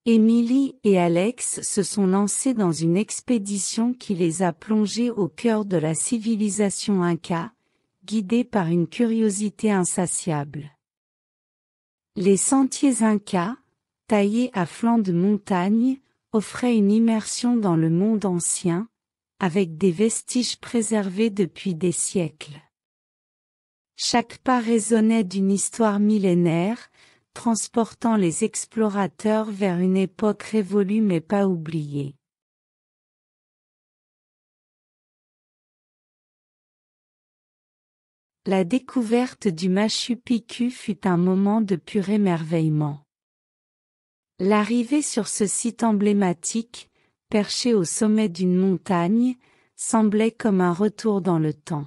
Emily et Alex se sont lancés dans une expédition qui les a plongés au cœur de la civilisation inca, guidés par une curiosité insatiable. Les sentiers incas, taillés à flanc de montagne, offraient une immersion dans le monde ancien, avec des vestiges préservés depuis des siècles. Chaque pas résonnait d'une histoire millénaire, transportant les explorateurs vers une époque révolue mais pas oubliée. La découverte du Machu Picchu fut un moment de pur émerveillement. L'arrivée sur ce site emblématique, perché au sommet d'une montagne, semblait comme un retour dans le temps.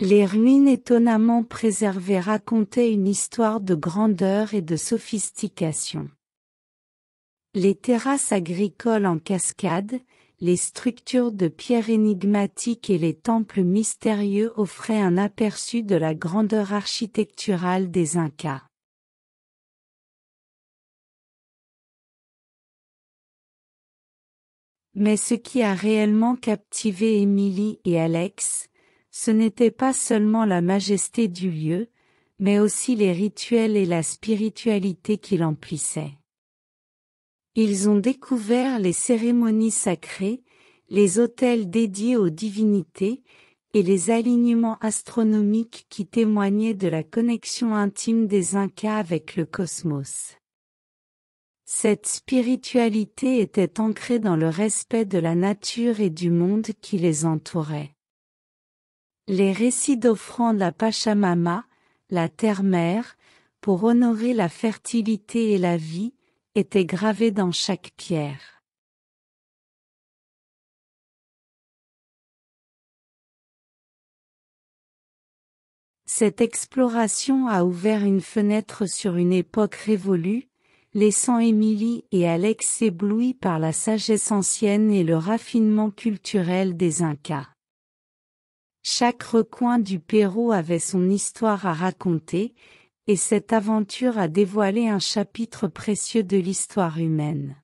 Les ruines étonnamment préservées racontaient une histoire de grandeur et de sophistication. Les terrasses agricoles en cascade, les structures de pierre énigmatiques et les temples mystérieux offraient un aperçu de la grandeur architecturale des Incas. Mais ce qui a réellement captivé Emily et Alex, ce n'était pas seulement la majesté du lieu, mais aussi les rituels et la spiritualité qui l'emplissaient. Ils ont découvert les cérémonies sacrées, les autels dédiés aux divinités, et les alignements astronomiques qui témoignaient de la connexion intime des Incas avec le cosmos. Cette spiritualité était ancrée dans le respect de la nature et du monde qui les entourait. Les récits d'offrandes à Pachamama, la terre-mère, pour honorer la fertilité et la vie, étaient gravés dans chaque pierre. Cette exploration a ouvert une fenêtre sur une époque révolue, laissant Emily et Alex éblouis par la sagesse ancienne et le raffinement culturel des Incas. Chaque recoin du Pérou avait son histoire à raconter, et cette aventure a dévoilé un chapitre précieux de l'histoire humaine.